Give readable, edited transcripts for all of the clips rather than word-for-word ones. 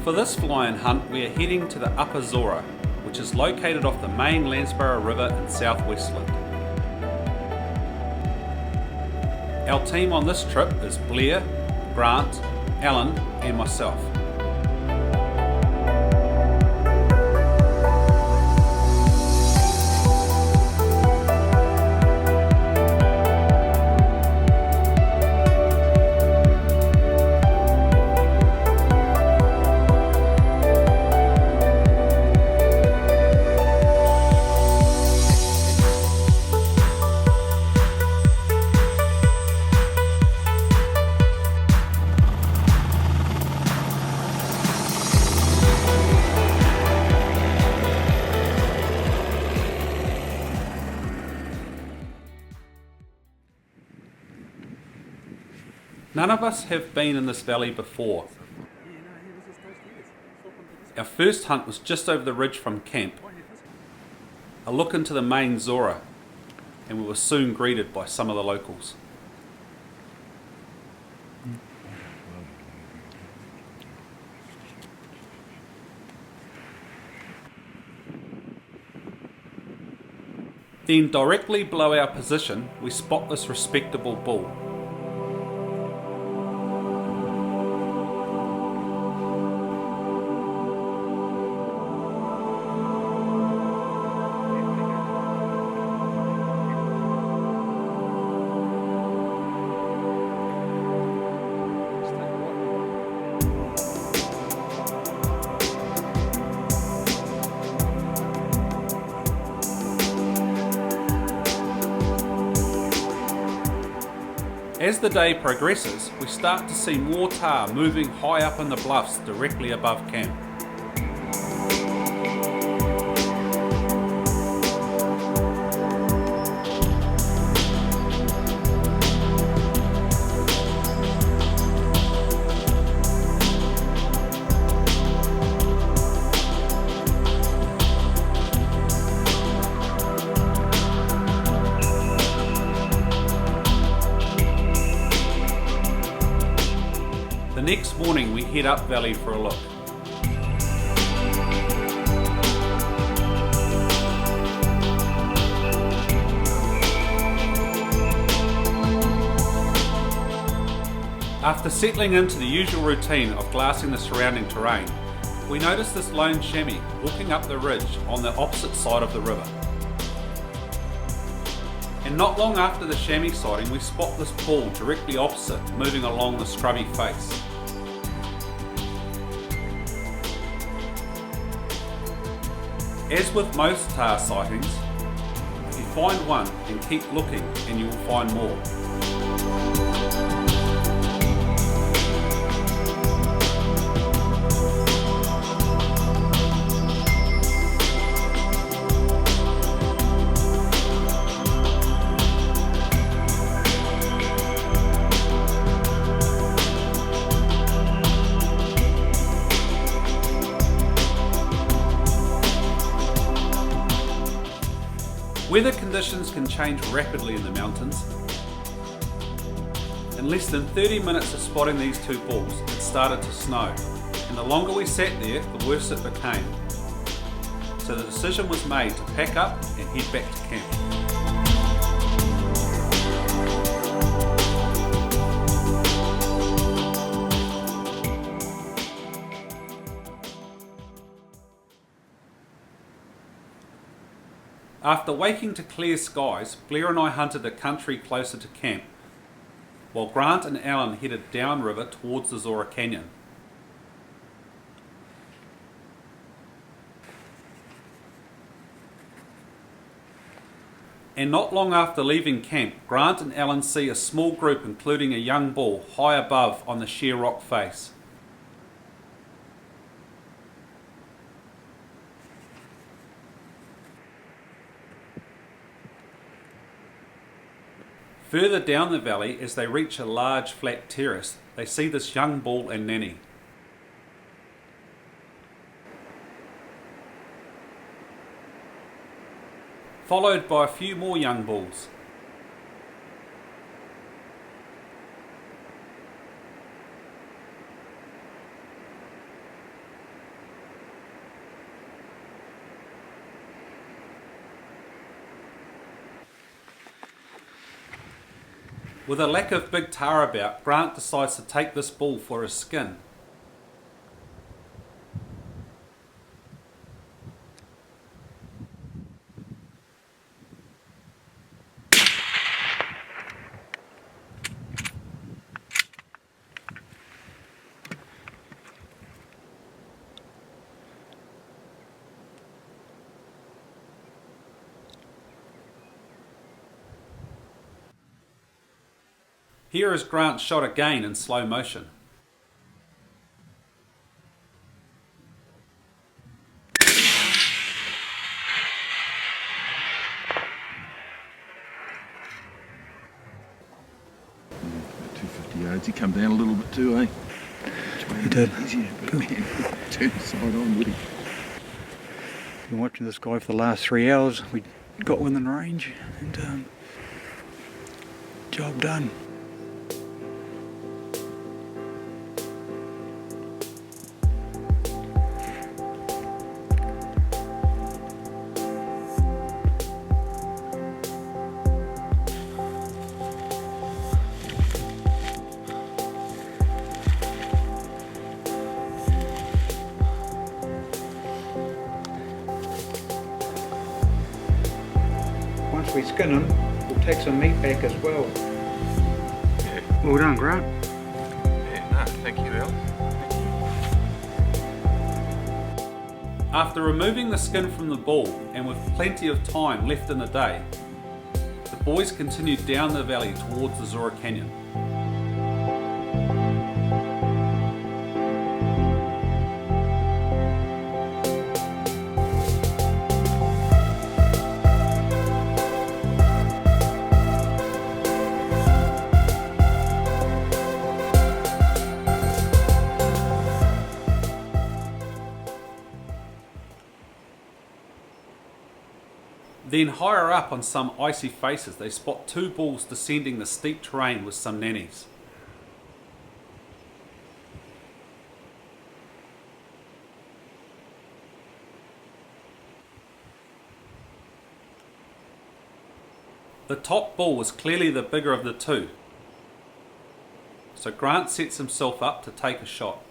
For this fly-in hunt we are heading to the Upper Zora, which is located off the main Landsborough River in South Westland. Our team on this trip is Blair, Grant, Alan and myself. None of us have been in this valley before. Our first hunt was just over the ridge from camp, a look into the main Zora, and we were soon greeted by some of the locals. Then directly below our position we spot this respectable bull. As the day progresses, we start to see more tahr moving high up in the bluffs directly above camp. The next morning we head up valley for a look. After settling into the usual routine of glassing the surrounding terrain, we notice this lone chamois walking up the ridge on the opposite side of the river. And not long after the chamois sighting we spot this bull directly opposite moving along the scrubby face. As with most tahr sightings, if you find one, then keep looking and you will find more. Weather conditions can change rapidly in the mountains. In less than 30 minutes of spotting these two bulls, it started to snow, and the longer we sat there, the worse it became. So the decision was made to pack up and head back to camp. After waking to clear skies, Blair and I hunted a country closer to camp, while Grant and Alan headed downriver towards the Zora Canyon. And not long after leaving camp, Grant and Alan see a small group including a young bull high above on the sheer rock face. Further down the valley, as they reach a large flat terrace, they see this young bull and nanny. Followed by a few more young bulls. With a lack of big tahr about, Grant decides to take this bull for his skin. Here is Grant's shot again in slow motion. About 250 yards. He come down a little bit too, eh? He did. Easier, but man, turn side on, would he? Been watching this guy for the last 3 hours. We got within range and job done. Once we skin him, we'll take some meat back as well. Yeah. Well done, Grant. Yeah, no, thank you, Al. After removing the skin from the bull and with plenty of time left in the day, the boys continued down the valley towards the Zora Canyon. Then higher up on some icy faces they spot two bulls descending the steep terrain with some nannies. The top bull was clearly the bigger of the two, so Grant sets himself up to take a shot.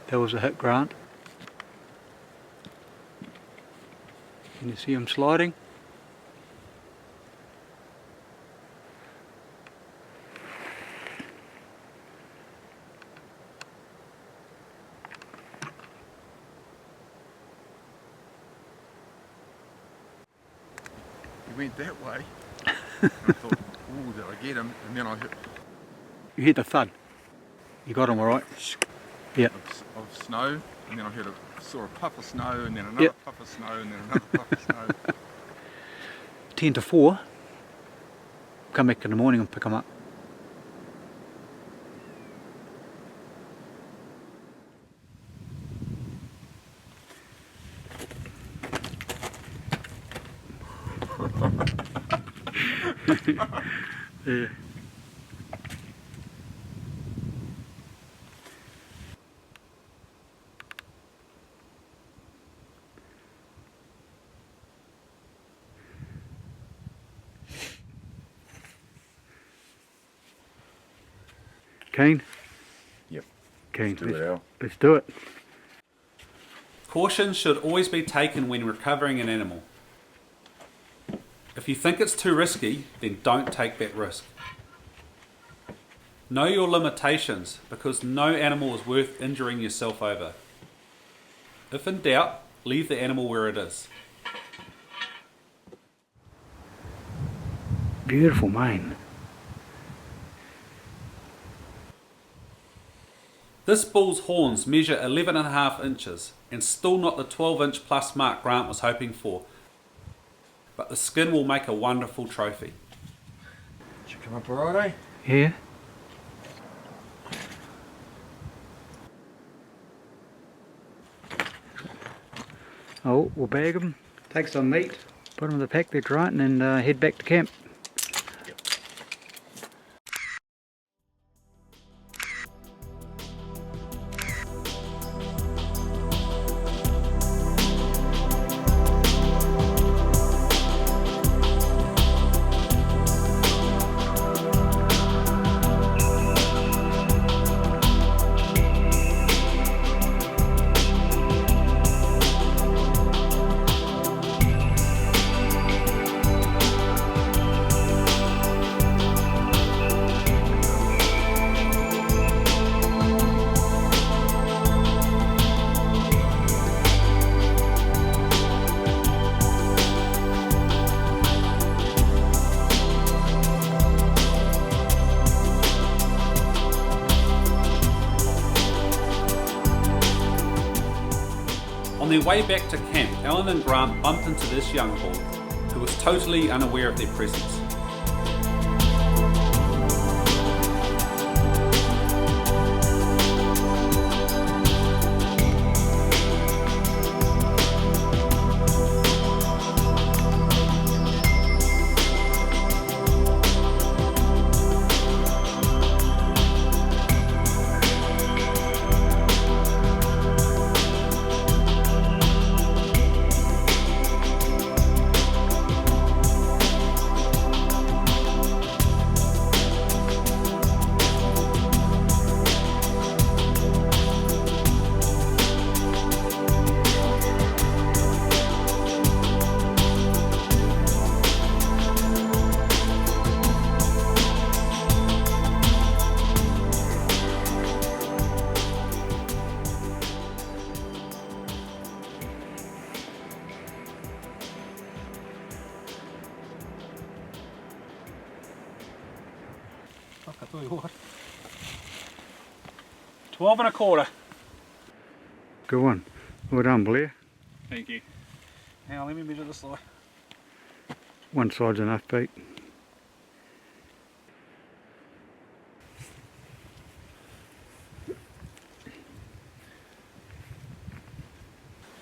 That was a hit, Grant. Can you see him sliding? He went that way. And I thought, oh, did I get him? And then I hit You hit the thud. You got him all right? Yeah. of snow, and then saw a puff of snow, and then another Yep. puff of snow, and then another puff of snow. 10 to 4. Come back in the morning and pick them up. Yeah. Keen? Yep. Keen. Do it, Al. Let's do it. Caution should always be taken when recovering an animal. If you think it's too risky, then don't take that risk. Know your limitations, because no animal is worth injuring yourself over. If in doubt, leave the animal where it is. Beautiful mane. This bull's horns measure 11.5 inches and still not the 12-inch plus mark Grant was hoping for, but the skin will make a wonderful trophy. Should come up alright, eh? Yeah. Oh, we'll bag them, take some meat, put them in the pack they're right, and then head back to camp. On their way back to camp, Alan and Grant bumped into this young bull, who was totally unaware of their presence. I tell you what. 12 and a quarter. Good one. Well done, Blair. Thank you. Now let me measure this side. One side's enough, Pete.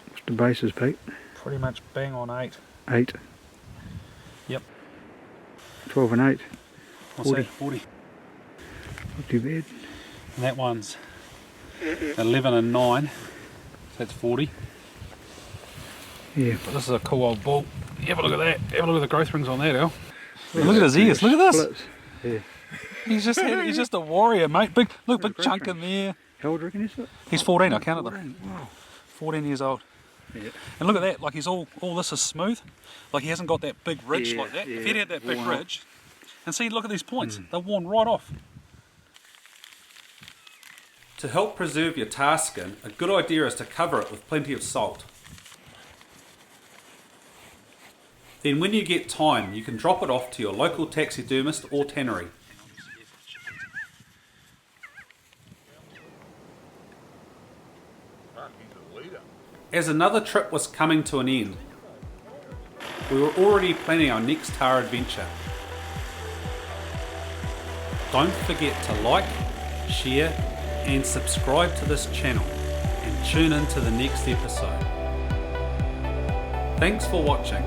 What's the basis, Pete? Pretty much bang on 8. 8. Yep. 12 and 8. What's 40. that? 40. Not too bad. And that one's 11 and 9. So that's 40. Yeah. But this is a cool old bull. Have a look at that. Have a look at the growth rings on that, Al. Look at his ears. Look at this. Splits. Yeah. He's just a warrior, mate. Big chunk in there. How old do you reckon is it? He's 14. I counted them. 14. Wow. 14 years old. Yeah. And look at that. Like he's all this is smooth. Like he hasn't got that big ridge Yeah, like that. yeah. If he'd had that big Worn off. ridge, and see, look at these points. They're worn right off. To help preserve your tar skin, a good idea is to cover it with plenty of salt. Then when you get time, you can drop it off to your local taxidermist or tannery. As another trip was coming to an end, we were already planning our next tar adventure. Don't forget to like, share and subscribe to this channel and tune in to the next episode. Thanks for watching.